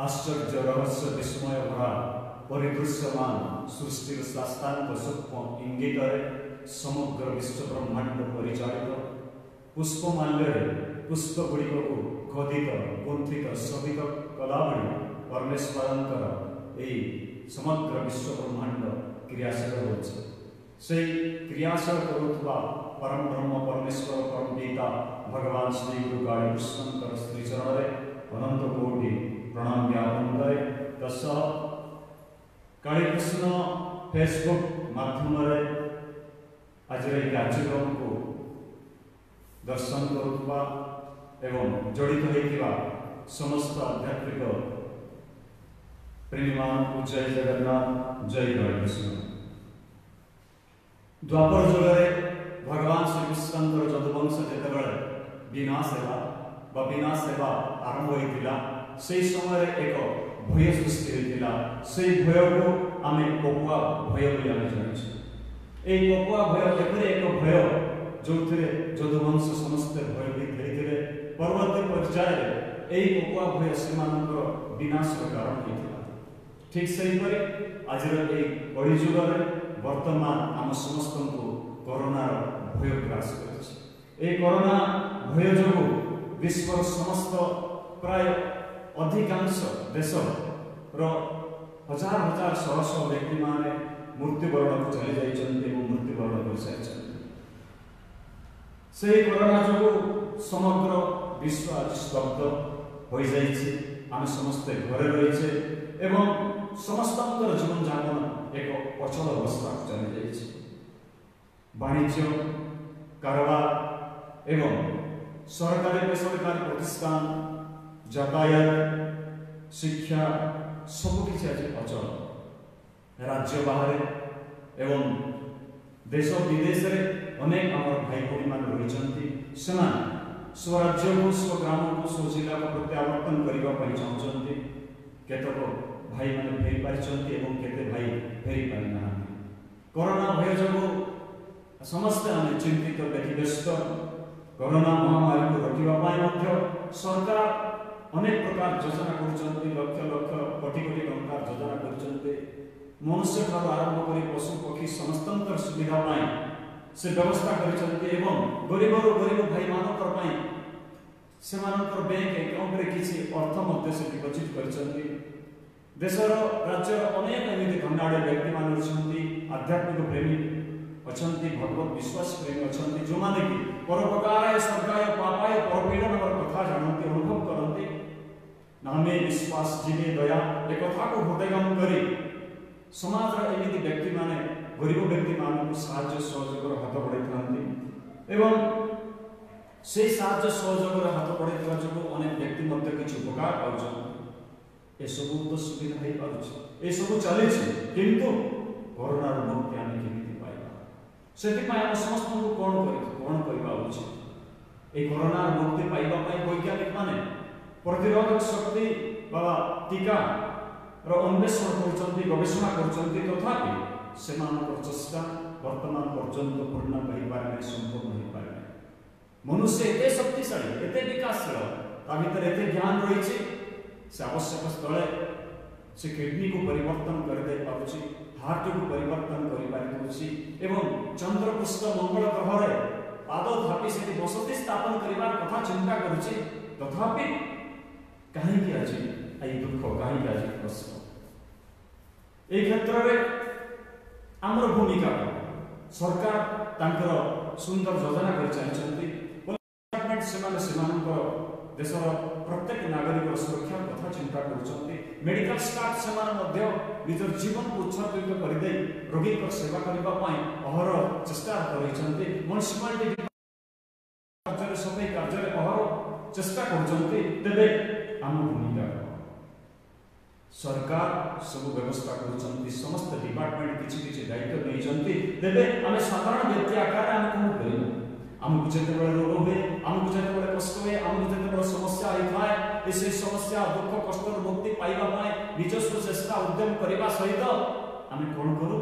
आश्चर्य रहस्य विस्मय भरा परिदृश्यमान सृष्टि शास्त्रांक सूक्ष्म इंगित समग्र विश्व ब्रह्मांड परिचालित पुष्पमाल्य पुष्पगुड़िक को खोदित गुंथित शोभित कलावली परमेश्वरंकर यही समग्र विश्व ब्रह्मांड क्रियाशील होछि से क्रियाशील करुवा परम ब्रह्म परमेश्वर परम पिता भगवान श्री गुरु काली कृष्णकर श्री चरण अनंत कोटि प्रणाम ज्ञापन करे। तस काली कृष्ण फेसबुक माध्यम आज कार्यक्रम को दर्शन करुवा एवं जड़ित होता समस्त आध्यात्मिक प्रेमी मान जय जगन्नाथ जय काली कृष्ण। द्वापर जुगे भगवान श्रीकृष्ण जदुवंश जिते विनाश सेवा आरंभ होता से समय एक भय सृष्टि होता से भय को आम कपुआ भय जानी ये कपुआ भय एपरी एक भय जो जदुवंश समस्ते भयभीत होते परवर्ती पर्याय यही कपुआ भय से विनाश कारण होता। ठीक से आज कली जुगे वर्तमान आम समस्त को कोरोना भय ग्रास कर कोरोना भय जो विश्व समस्त प्राय अधिकांश देश हजार हजार शह शह व्यक्ति माने मृत्युवरण को चली जाइछन्ते मृत्युवरण कर सारी से कोरोना जो समग्र विश्व आज स्तब्ध हो जाइछि। आम समस्ते घरे रही एवं समस्त जीवन जापन एक अचल अवस्था चली जाइछि। वाणिज्य कारोबार एवं सरकारी बेसरकारी प्रतिष्ठान यातायात शिक्षा सबकि आज अचल राज्य बाहर एवं देश विदेश अनेक आम भाई भाई मान रही स्वराज्य को स्वग्राम को स्वजिला को प्रत्यावर्तन करने चाहते केतक भाई मैंने फेरी पारी केते भाई फेरी पारि ना। कोरोना भय जो समस्ते आम चिंतित व्यस्त कोरोना महामारी को रोकने सरकार अनेक प्रकार योजना कर लक्ष लक्ष कोटी कोटी टंका योजना कर मनुष्य ठार आरंभ कर पशु पक्षी समस्त सुविधा से व्यवस्था कर गरीब गरीब भाई मानकर बैंक अकाउंट में किसी अर्थ से डिपोजिट कर देशर राज्य अनेक एमती धनाढ़ व्यक्ति मान आध्यात्मिक प्रेमी अच्छा भगवत विश्वास प्रेमी अच्छा जो मैंने कि परोपकाराय सर्गाय पापाय परपीड़न कथा जानते अनुभव करते नामे विश्वास जीवे दया एक कथा को हृदयगम करी समाज एमती व्यक्ति माने गरीब व्यक्ति मानक साहाय्य सहयोग हाथ बढ़ाई एवं से साहाय्य सहयोग हाथ बढ़ाई जो अनेक व्यक्ति किसी उपकार पाँच सब तो सुविधा हो पारे सब चली किंतु कोरोना मुक्ति आम केमी पाइबा से समस्त को कौन करवा उचित ये कोरोना मुक्ति पाइबा वैज्ञानिक माने प्रतिरोधक शक्ति बाबा टीका अन्वेषण कर गवेषणा कर तथापि से चेष्टा वर्तमान पर्यंत पूर्ण हो पारे संपूर्ण हो पारे मनुष्य एत शक्तिशाली एत विकासशील ता भीतर एत ज्ञान रही से आवश्यक स्थले से किडनी को परिवर्तन कर दे पारुछि, हार्ट को परिवर्तन कर पारुछि एवं चंद्रपृष्ठ मंगल ग्रह रे पाद थापि से बसति स्थापन करिवार कथा चिंता करुछि, तथापि कहीं कि आज आई दुख, कहीं कि आज कष्ट ए क्षेत्र रे आमर भूमिका सरकार तांकर सुंदर योजना कर चलछंती डिपार्टमेंट सेमानकर देशर प्रत्येक नागरिक सुरक्षा कथा चिंता करुछंती, मेडिकल स्टाफ सेमान मध्य निजर जीवन को उत्सर्गित कर दे रोगी को सेवा करबा पई अहर चेष्टा करिछंती, म्युनिसिपालिटी कार्य सफाई कार्य अहर चेष्टा करुछंती। तेबे आम भूमिका सरकार सब व्यवस्था करुछंती, समस्त डिपार्टमेंट किछि दायित्व नैछंती, तेबे आमे साधारण व्यक्ति आकार आमे कोन करियो, आमको जेते बड़े रोग हुए, आमको जेते बड़े कष्ट हुए, आमको जेते बड़े समस्या होइथाय, से समस्या दुख कष्ट मुक्ति पाइबा पाए निजस्व चेष्टा उद्यम करबा सहित आमे कोन करू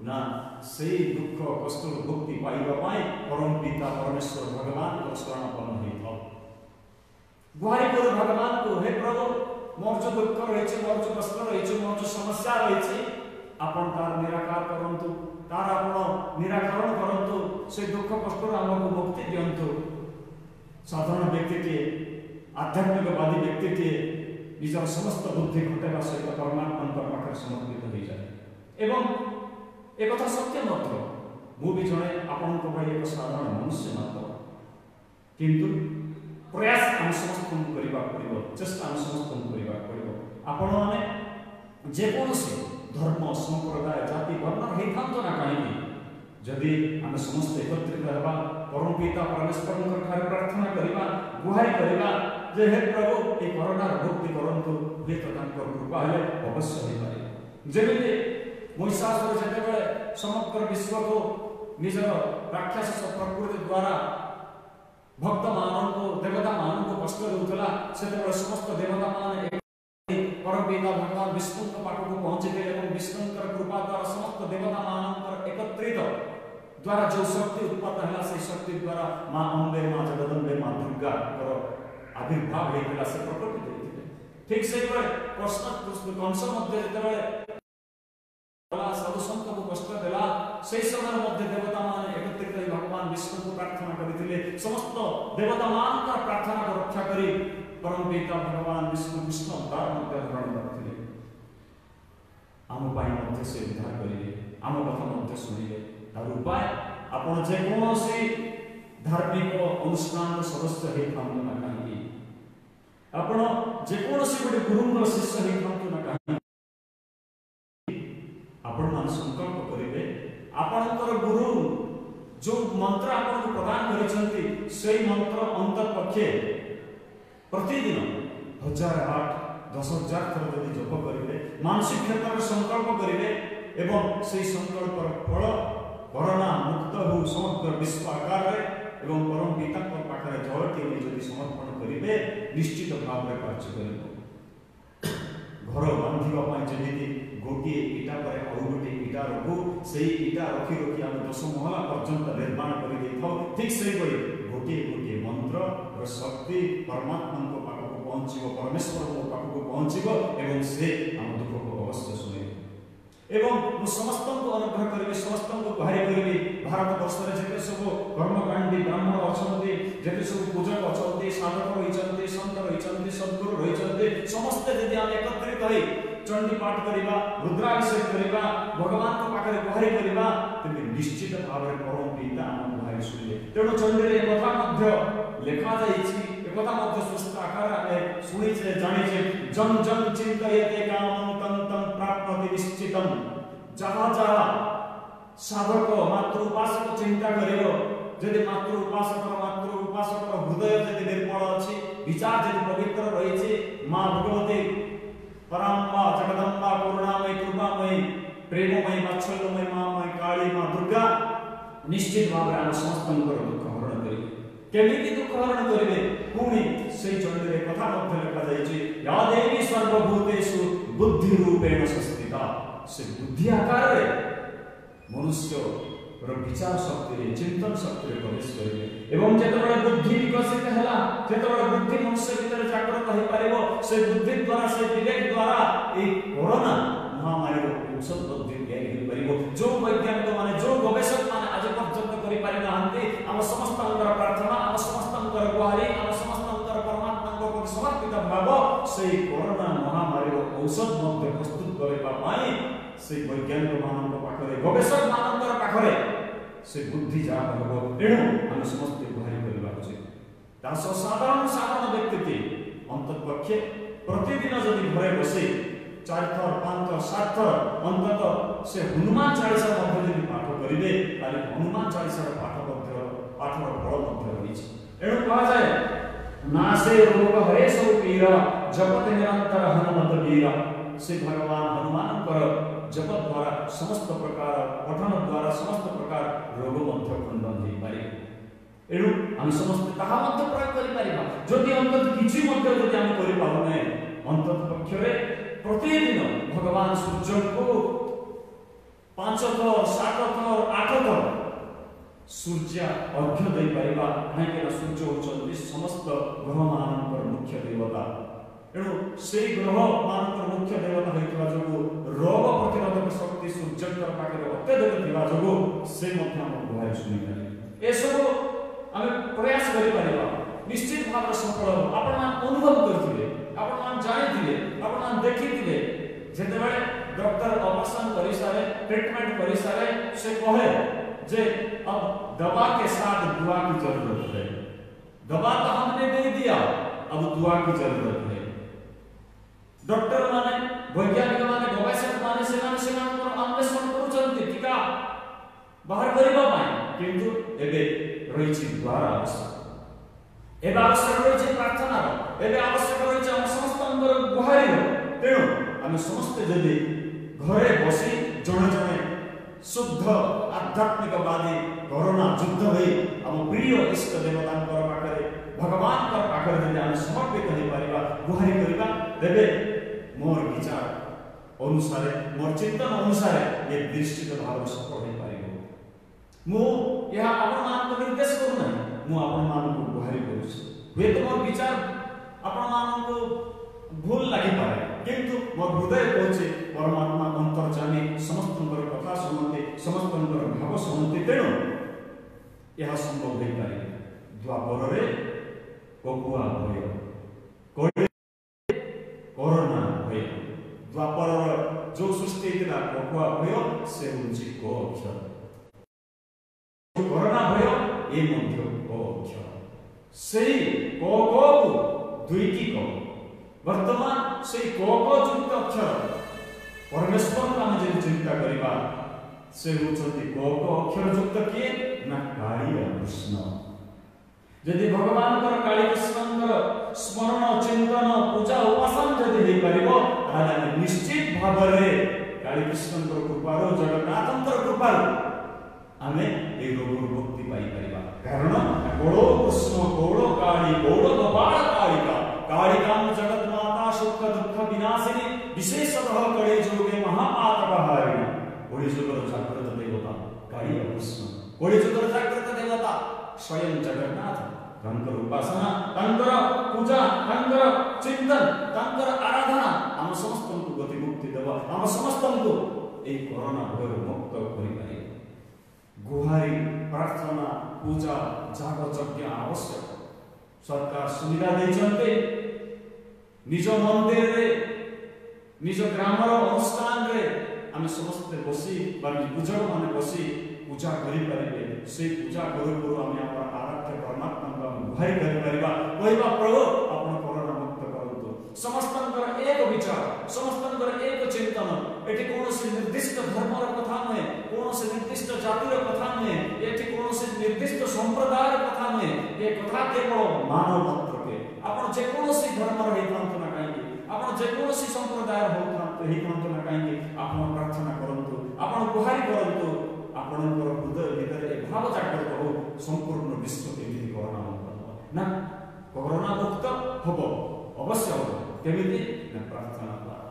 ना से दुख कष्ट मुक्ति पाइबा पाए परम पिता परमेश्वर भगवान को शरणापन्न होइथाउ, गुहारी करू भगवान को, हे प्रभु मोर जो दुख रहिছে, मोर जो कष्ट रहिছে, मोर जो समस्या रहिছে, आपण तार निराकार करंतु, तार आपण निराकरण करंतु, से दुख कष्ट हमको मुक्ति दियंतु। साधारण व्यक्ति के आध्यात्मिकवादी व्यक्ति के निजर समस्त बुद्धि घटेगा सहित परमात्मा पाखे समर्पित हो जाए एवं एक कथा सत्य मात्र मु भी जणे आपण को भाई एक साधारण मनुष्य मात्र, किंतु प्रयास हम समस्त करबा पड़िबो, चेष्टा हम समस्त करबा पड़िबो। आपण माने जे कोनोसी धर्म संप्रदाय जाति वर्ण हेतांत ना कहीं जदि आम समस्त एकत्रित होगा परम पिता परमेश्वर ठारे प्रार्थना करबा, गुहारी करबा जे हे प्रभु ए कोरोना मुक्ति करंतु, हे तो तांकर कृपा हेले अवश्य हो पारे। जेमिति महिषासुर जेतेबेले समग्र विश्व को निजर राक्षस प्रकृति द्वारा भक्त माननको देवता माननको कष्ट देउतला, सेतेबेले समस्त देवता मान परम पिता भगवान विष्णु के पाखक पहुंचे एवं विष्णु कृपा द्वारा समस्त देवता मानकर एकत्रित द्वारा जो शक्ति उत्पन्न है से शक्ति द्वारा मां अम्बे मां जगदम्बे मां दुर्गा आविर्भाव होइला से प्रकट होइथिले। ठीक से कृष्ण कंस मध्य जेतेबेले साधु संत को कष्ट देला, से समय मध्य देवता मान एकत्रित भगवान विष्णु को प्रार्थना करथिले, समस्त देवता मानकर प्रार्थना को रक्षा करी परम पिता भगवान विष्णु कृष्ण अवतार मध्य धारण करथिले। आम पाई मध्य से उद्धार करिले, आम कथा मध्य सुनिले, तार उपाय आपण जे कोनोसी धार्मिक अनुष्ठान सदस्य हे थांतु ना काहे, आपण जे कोनोसी गोटे गुरुंग शिष्य हे थांतु ना काहे, आपण मान संकल्प करिवे आपणकर गुरु जो मंत्र आपण को प्रदान करिसंती सेही मंत्र अंतर पक्षे प्रतिदिन 1000-10,000 थर यदि जप करेंगे, मानसिक क्षेत्र में संकल्प करेंगे एवं से संकल्प फल कोरोना मुक्त हो समग्र विश्व आकार एवं परम पिता पाखे जल टे यदि समर्पण करेंगे निश्चित भाव में कार्य करेंगे। घर बांधा जमी गोटे इटा पर आउ गोटे इटा रखू, से इटा रखी रखी आम 10 महला पर्यंत निर्माण कर ठीक से गोटे गोटे मंत्र और शक्ति परमात्मा को पाखक पहुंचो, परमेश्वर को पाखक पहुंचो एवं से आम दुख को अवश्य सुने एवं समस्त को अनुग्रह करेंगे, समस्त को गुहारी करेंगे। भारत वर्ष में जिते सब कर्मकांडी ब्राह्मण अच्छा, जिते सब पूजक अच्छा, साधक रही सत रही सद्गुरु रही समस्त यदि आम एकत्रित हो चंडी पाठ करवा, रुद्राभिषेक करवा, भगवान को पाखे गुहारी करवा, तेज निश्चित भाव में परम पिता आम गुहारी शुणिले। तेणु चंडी कथा लेखा एकता सुस्थ आकार शुणीचे जानीचे जन जन चिंतयते कामं तं तं प्राप्नोति निश्चितम। जहाँ जहाँ साधक मात्र उपासक चिंता करियो, यदि मात्र उपासक हृदय यदि निर्मल अछि, विचार यदि पवित्र रही मां भगवती पराम्बा जगदम्बा करुणामयी कृपामयी प्रेममयी वात्सल्यमयी मां काली मां दुर्गा निश्चित भाव में समस्त दुख हरण करेंगे। केमिति दुख हरण करेंगे पुणी से चंडी कथा मध्य लिखा जाइए, या देवी सर्वभूतेषु बुद्धि रूपेण संस्थिता। से बुद्धि आकार रे मनुष्य विचार शक्ति चिंतन शक्ति प्रवेश करेंगे एवं जेतबेले बुद्धि विकसित हैला तेतबेले बुद्धि मनुष्य भीतर जागृत हो पारिबो से बुद्धि द्वारा से विवेक द्वारा ए कोरोना महामारी औषध बुद्धि ज्ञान हो पारिबो जो वैज्ञानिक माने जो गवेषक माने आज पर्यंत करि पारि नाहंती हम समस्त अंतर प्रार्थना हम समस्त अंतर गुहारी हम समस्त अंतर परमात्मा को समर्पित भाव से कोरोना महामारी औषध मध्य प्रस्तुत करबा पाई से वैज्ञानिक मानव पाखरे गवेषक मानव पाखरे से बुद्धि जा हबो एणु हम समस्त गुहारी करबा उचित दास साधारण साधारण व्यक्ति अंतपक्षे प्रतिदिन जदि घरे बसे 4 थर 5 थर 7 थर अंतत से हनुमान चालीसा मध्य जदि पाठ करिवे ताले हनुमान चालीसा पाठर फल मध्य होइछ एणु कहा जाय नासे रोग हरे सब पीर जपत निरंतर हनुमत वीर से भगवान हनुमान कर जपत द्वारा समस्त प्रकार पठन द्वारा समस्त प्रकार रोग मध्य खंडन हो पारे एणु हम समस्त ताहा मध्य प्रयोग करि पारिबा जदि अंतत किछि मध्य जदि हम करि पाउ नै अंतत पक्षरे प्रतिदिन भगवान सूर्य को 5 थर 7 थर 8 थर सूर्य अर्घ्य दे पारिबा काहेकि सूर्य होचंदी समस्त ग्रह मानकर मुख्य देवता एणु से ग्रह मानकर मुख्य देवता होइतबा जोगु रोग प्रतिरोधक शक्ति सूर्यकर पाखरे अत्यधिक थिबा जोगु से मध्य हम गुहारी सुनि पारि ए सब हम प्रयास करि पारिबा निश्चित भाव सफल आपण मान अनुभव करथिले आपण मान जानिथिले आपण मान देखिथिले जेतेबेले डॉक्टर ऑपरेशन करि सारे ट्रीटमेंट करि सारे से कहे जे अब दवा के साथ दुआ की जरूरत है दवा तो हमने दे दिया अब दुआ की जरूरत है डॉक्टर माने वैज्ञानिक माने गवेषक माने सेना अन्वेषण करूछन्ति टीका बाहर करिबा पाए किंतु एबे रहिछि द्वार आवश्यक एबे आवश्यक रहिछि प्रार्थना एबे आवश्यक रहिछि हम समस्त अंतर गुहारी तेणु हम समस्त जदि घरे बसी जणे जणे शुद्ध आध्यात्मिकवादी कोरोना युद्ध होई हम प्रिय इष्ट देवतांकर पाखरे भगवान कर पाखरे जदि हम समर्पित हो पारिबा गुहारी करिबा देबे मोर विचार अनुसार मोर चिंतन अनुसार ये दृष्टित भाव सफल हो पारिबो मु यहा आपण मान को निर्देश करू ना मु आपण मान को गुहारी करू वे तो मोर विचार आपण मान को भूल लागि पारे किंतु मोर हृदय पहुंचे परमात्मा अंतर्जामी समस्तंकर कथा सुनते समस्तंकर भाव सुनते तेणु यह संभव हो पारे द्वापर रे कोकुआ भय कोरोना भय द्वापर जो सृष्टि थिला कोकुआ भय से उंची को अक्षर कोरोना भय ए मध्य को अक्षर सेही को दुईटी को वर्तमान से कोको युक्त अक्षर परमेश्वर का हम चिंता करिबा से होचंती कोको अक्षर युक्त किए ना काली कृष्ण यदि भगवान कर काली कृष्णकर स्मरण चिंतन पूजा उपासना यदि हे परिबो ताले निश्चित भाव रे काली कृष्णकर कृपा रो जगन्नाथंकर कृपा आमे ए रोग मुक्ति पाई परिबा कारण गोड़ो कृष्ण गोड़ो काली गोड़ो गोपाल कालिका कालिकां जगत माता सुख दुख विनाशिनी विशेषतः कड़े जोगे महापातकहारिणी कोड़ी जुगर जागृत देवता काली कृष्ण कोड़ी जुगर जागृत देवता स्वयं जगन्नाथ तंकर उपासना तंकर पूजा तंकर चिंतन तंकर आराधना हम समस्त को गति मुक्ति देव हम समस्त को ए कोरोना भय मुक्त करि पारे गुहारी प्रार्थना पूजा जाग यज्ञ आवश्यक सरकार सुविधा देइछन्ते निज मंदिर रे निज ग्रामर अनुष्ठान रे हम समस्त बसी बाली पूजक माने बसी पूजा करि पारिबे से पूजा करू करू हम अपन आराध्य परमात्मा को गुहारी करि परिबा कहबा प्रभु अपन कोरोना मुक्त करंतु समस्तंकर एक विचार समस्तंकर एक चिंतन एठी कोनोसी निर्दिष्ट धर्मर कथा नहे कोनोसी निर्दिष्ट जातिर कथा नहे एठी कोनोसी निर्दिष्ट संप्रदायर कथा नहे ए कथा केवल मानव मात्र के आपण जे कोनोसी धर्मर हेतंत ना काई आपण जे कोनोसी संप्रदायर होतंत हेतंत ना काई आपण प्रार्थना करंतु आपण गुहारी करंतु आपणकर हृदय भीतर ए भाव जागृत हो संपूर्ण विश्व के भी कोरोना मुक्त ना कोरोना मुक्त हबो अवश्य हबो केमिति ना प्रार्थना द्वारा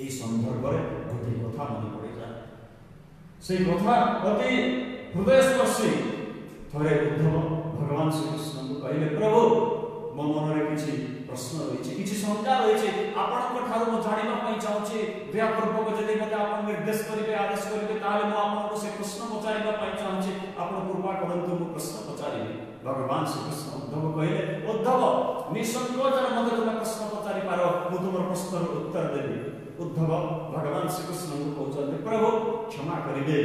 ए संदर्भ रे गोटे कथा मन पड़े जाय से कथा अति हृदयस्पर्शी थरे उद्धव भगवान श्रीकृष्ण को कहले प्रभु मो मन में किसी प्रश्न रही किसी शंका रही आपण ठार जाना चाहूँगी दयापूर्वक जब मत आप निर्देश करेंगे आदेश करेंगे आपको से प्रश्न पचार चाहूँगी आप कृपा करतु मु प्रश्न पचारि भगवान श्रीकृष्ण उद्धव कहले उद्धव निसंकोच मत तुम प्रश्न पचारि पार मु तुम प्रश्न उत्तर देवी उद्धव भगवान श्रीकृष्ण को कहते प्रभु क्षमा करेंगे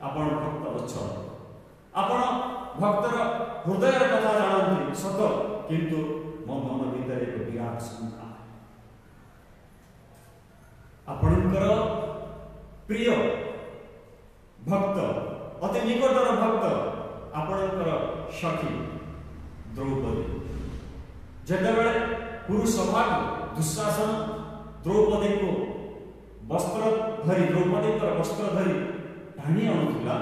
आपण भक्त वत्सल आपण भक्तर हृदय कथा जानती सत किंतु मो मन भीतर एक विराट शंका आपणकर प्रिय भक्त अति निकटर भक्त आपणकर सखी द्रौपदी जेतेबेले पुरुषभा दुशासन द्रौपदी को वस्त्र धरी द्रौपदी वस्त्र धरी टाणी आणुला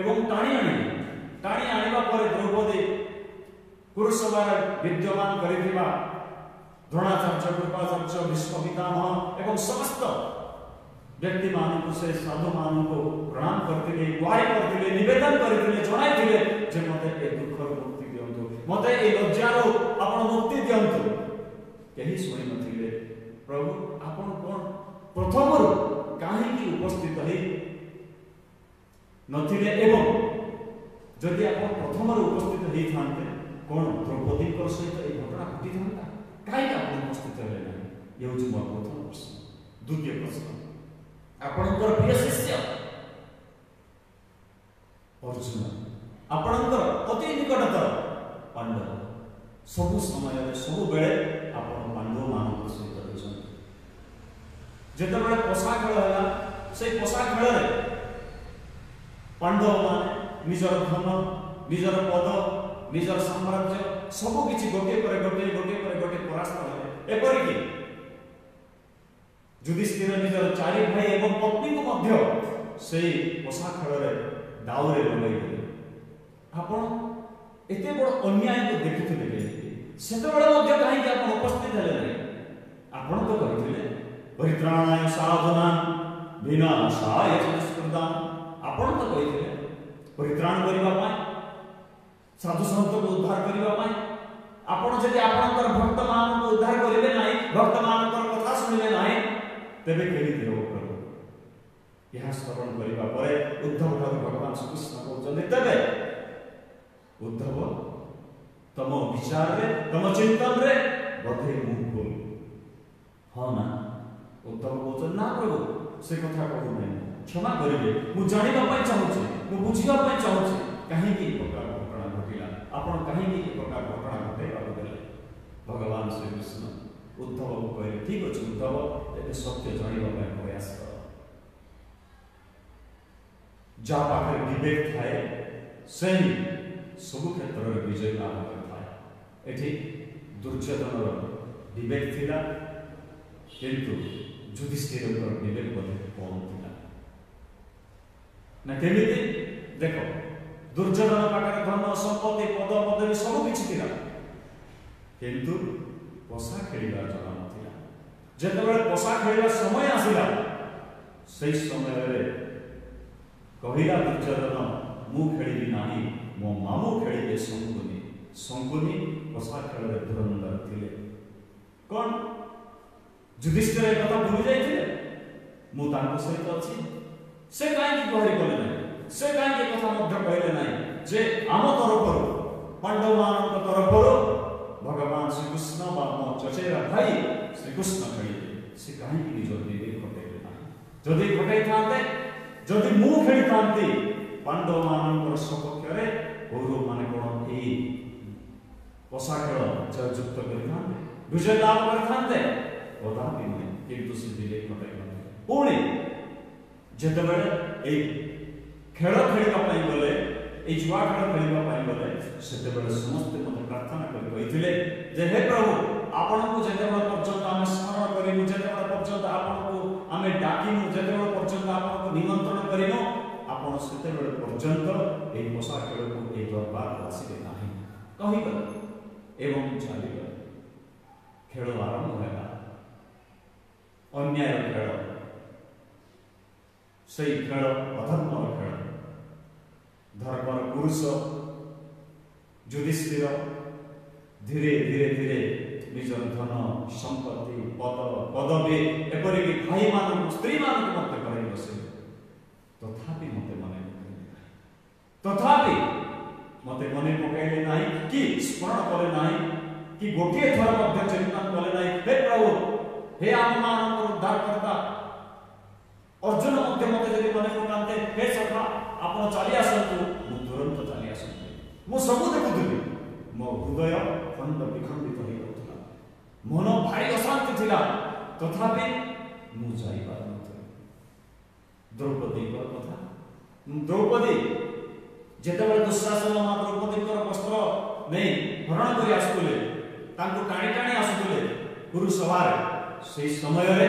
एवं टाणी आनिबा पर द्रौपदी पुरुषभा विद्यमान करिथिबा द्रोणाचार्य कृपाचार्य भीष्म पितामह एवं समस्त व्यक्ति मानक से साधु मानक प्रणाम करते गुहारी करते निवेदन करते जनाइथिले जे मते ए दुखर मुक्ति दियंतु मते ए लज्जारो आपण मुक्ति दियंतु केही सुनि नथिले प्रभु आपण कोन प्रथमरु काहे की उपस्थित है नथिले एवं जदि आपण प्रथमरु उपस्थित हेई थांते कोन द्रौपदी को सहित ए घटना घटी थांता काहे आपण उपस्थित हेले नाही ये होची मोर प्रथम प्रश्न द्वितीय प्रश्न आपणकर प्रिय शिष्य अर्जुन आपणकर अति निकटतर पांडव सब समय सब बेले आपण पांडव मानक सहित रहछन जेतेबेले पोषा खेल होला से पोषा खेल रे पांडव माने निजर धन निजर पद निजर साम्राज्य सब किछि गोटे पर गोटे परास्त होले एपरि कि युधिष्ठिर निजर चारि भाई एवं पत्नी को मध्य से पोषा खेल रे दाउरे लगे आपण एते बड़ अन्याय को देखुथिले सेतेबेले मध्य काहे कि आपण उपस्थित हेले नै आपण तो कहिथिले परित्राणाय साधनान विनाशाय दुष्कृताम आपण तो कहिथिले परित्राण करिबा पाए साधु संत को उद्धार करिबा पाए आपण जदि आपनकर भक्त मान को उद्धार करिवे नाही भक्त मानकर कथा सुनिले नाही तेबे केहि दिरो प्रभु यह श्रवण करिबा परे उद्धव ठाकुर भगवान श्री कृष्ण कहउछन तेबे उद्धव तम विचार रे तम चिंतन रे बधे मुख बोल हां ना उद्धव कहउछन ना प्रभु से कथा कहू नै क्षमा करिवे मु जानिबा पई चाहूछी मु बुझिबा पई चाहूछी काहे की प्रकार घटना घटिला आपण काहे की प्रकार घटना घटे बाबू भगवान श्री कृष्ण उद्धव को कहले ठीक अछि उद्धव एते सत्य जानिबा पई प्रयास कर जा पाखे विवेक थाए सेही सब क्षेत्र रे विजय लाभ करथाए एठी दुर्योधन विवेक थिला किंतु युधिष्ठिर विवेक बोले कौन थिला ना केमिति देखो दुर्योधन पाखरे धन संपत्ति पद पदवी सब किछि थिला किंतु पोषा खेलिबा जना नथिला जेतेबेले पोषा खेलिबा समय आसिला सेही समय रे कहिला दुर्योधन मु खेलिबि नाही मो मामू खेलिबे शंकुनी पोषा खेल रे धुरंधर थिले कोन युधिष्ठिर एक कथा भूली जाइथिले मु तांको सहित अछि से काहे की गुहारी कले नाही से काहे की कथा मध्य कहले नाही जे आम तरफरु पांडव मानक तरफरु भगवान श्री कृष्ण बा मो चचेरा भाई श्री कृष्ण खेलिबे से काहे की निज विवेक घटेले नाही जदि घटै थांते जदि मु खेली थांती पांडव मानक सपक्ष रे कौरव माने कोन एई पोषा खेल जयुक्त करिथांते विजय लाभ करिथांते कदापि नहीं किंतु से विवेक घटाई पुणी जेतेबेले ए खेल खेलिबा पई गले ए जुआ खेल खेलिबा पई गले सेतेबेले समस्त मते प्रार्थना करि कहिथिले जे हे प्रभु आपण को जेतेबेले पर्यंत हम स्मरण करिमु जेतेबेले पर्यंत आपण को हमें डाकिमु जेतेबेले पर्यंत आपण को निमंत्रण करिमु आपण सेतेबेले पर्यंत ए पोषा खेल को ए दरबार आसीबे नाही कहि गले एवं चली गले खेल आरंभ होला अन्याय खेल से खेल अधर्मर खेल धर्मर पुरुष युधिष्ठिर धीरे धीरे धीरे निजर धन संपत्ति पद पदवी एपरिक भाई मान स्त्री मान मत कर बसे तथापि मते मन तथापि मते मन पकड़े ना कि स्मरण कले ना कि गोटे थर मध्य चिंतन कले ना हे प्रभु हे आम मान उद्धार करता अर्जुन मध्य मते जदि मन पकाते हे सखा आपण चली आसतु मु तुरंत चली आसतु मु सब देखुथि मो हृदय खंड विखंडित हो गला मन भारी अशांति थिला तथापि मु जाई पार नथि द्रौपदी को कथा द्रौपदी जेतेबेले दुशासन मा द्रौपदी को वस्त्र नै हरण करी आसुले तांको टाणी टाणी आसुले गुरु सवार से समय रे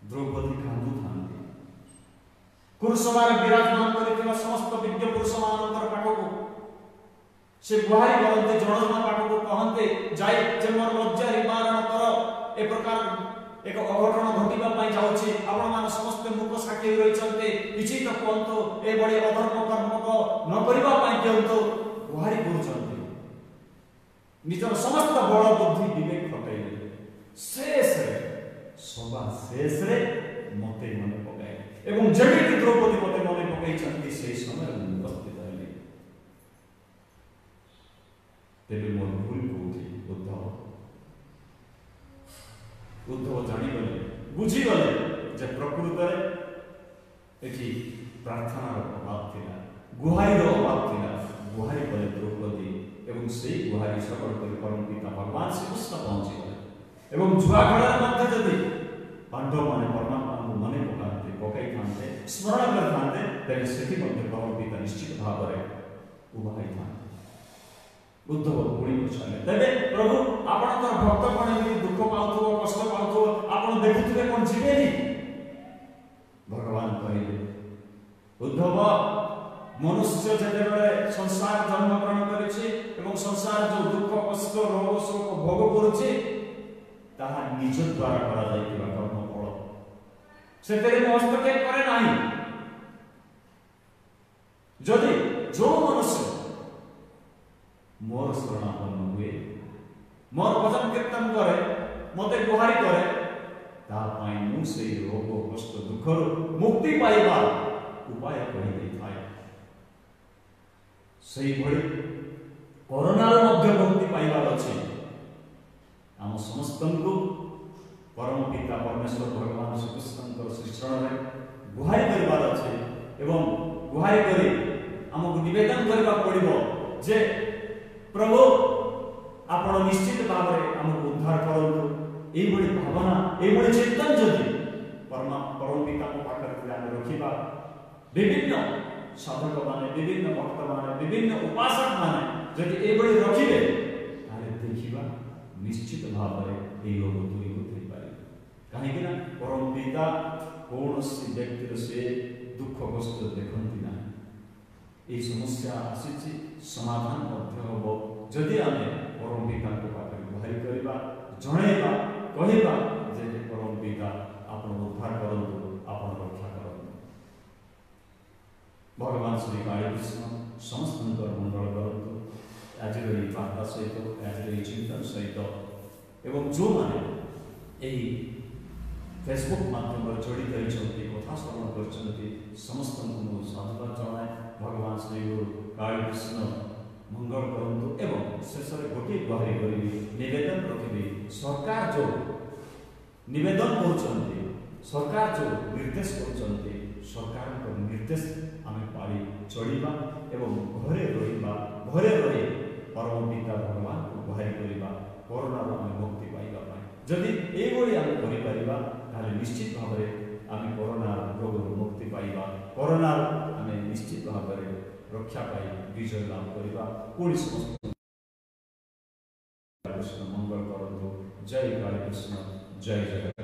द्रौपदी कांदु थांती कुरुसभार विराजमान करिथिबा समस्त विज्ञ पुरुष मानकर पाखकु से गुहारी करते जनजना पाखकु कहते जाई जे मोर लज्जा निवारण कर ए प्रकार एक अघटन घटिबा पई जाउछि आपण मान समस्त मुख साक्षी रहिचंते किछि तो कोंतो ए बडी अधर्म कर्म को न करिबा पई केंतो गुहारी करूचंते निजर समस्त बड़ बुद्धि विवेक खटाइले शेष सभा शेष रे मते मन पकाए एवं जमिति द्रौपदी मते मन पकाई छंती से समय उपस्थित रहले तेबे मोर भूल कोथि उद्धव जानी गले बुझी गले जे प्रकृत रे एठी प्रार्थनार अभाव थिला गुहारीर अभाव थिला गुहारी कले द्रौपदी एवं सेई गुहारी सकल करी परम पिता भगवान श्री कृष्ण पहुंची गले एवं जुआगढ़ मध्य जदि पांडव माने परमात्मा को मने पकाते पकाई थांते स्मरण कर थांते तेरे सेठी मध्य परम पिता निश्चित भाव रे उभाई थांते उद्धव पुणी चले तबे प्रभु आपण तर भक्त कोन एमि दुख पाउथो कष्ट पाउथो आपण देखुथिबे कोन जीवेनी भगवान कहिले उद्धव मनुष्य जेतेबेले संसार जन्म ग्रहण करिछि एवं संसार जो दुख कष्ट रोग शोक भोग करूछि ताहा निज द्वारा करा जाइतिबा कर्म फल सेतेरे हस्तक्षेप करे नाही जदि जो मनुष्य मोर शरणापन्न हुए मोर भजन कीर्तन करे मते गुहारी करे ता पाई मु से रोग कष्ट दुख मुक्ति पाइबा उपाय कहि दे थाए सही भଳି कोरोना रो मध्य मुक्ति पाइबा अछि आम समस्तंकु परम पिता परमेश्वर भगवान श्री कृष्ण श्री चरण रे गुहारी करबार अछि एवं गुहारी करी हमकु निवेदन करबा पड़िबो जे प्रभु आपण निश्चित भाव रे हमकु उद्धार करंतु एई बडी भावना एई बडी चिंतन जदि परम पिता को पाकर हम रखिबा विभिन्न साधक माने विभिन्न भक्त माने विभिन्न उपासक माने जदि एई बडी रखिबे ताले देखिबा निश्चित भाव रे एई रोग दूरी होते पारे काहे कि ना परम पिता कोनोसी व्यक्तिर से दुख कष्ट देखंती ना एई समस्या आसीछि समाधान मध्य होबो जदि आमे परम पिता को पाकर गुहारी करबा जणैबा कहिबा जे परम पिता आपण उद्धार करंतु आपण रक्षा करंतु भगवान श्री काली कृष्ण समस्त मंगल करंतु आज वार्ता सहित आज चिंतन सहित एवं जो माने यही फेसबुक माध्यम जड़ित होती कथा श्रवण कर समस्त साधुवाद जनाए भगवान श्री गुरु काली कृष्ण मंगल करंतु एवं शेष में गोटे गुहारी करी निवेदन रखी सरकार जो निवेदन कर सरकार जो निर्देश कर सरकार निर्देश आम पाली चलवा एवं घरे रहा घरे रही परम पिता भगवान को गुहारी करवा कोरोना आम मुक्ति पाइबा जदि एभली आम कर निश्चित भाव में आम कोरोना रोग मुक्ति पाइबा कोरोना आम निश्चित भाव में रक्षा पाई विजय लाभ करवा पुणी समस्त कृष्ण मंगल करंतु जय काली कृष्ण जय जगत।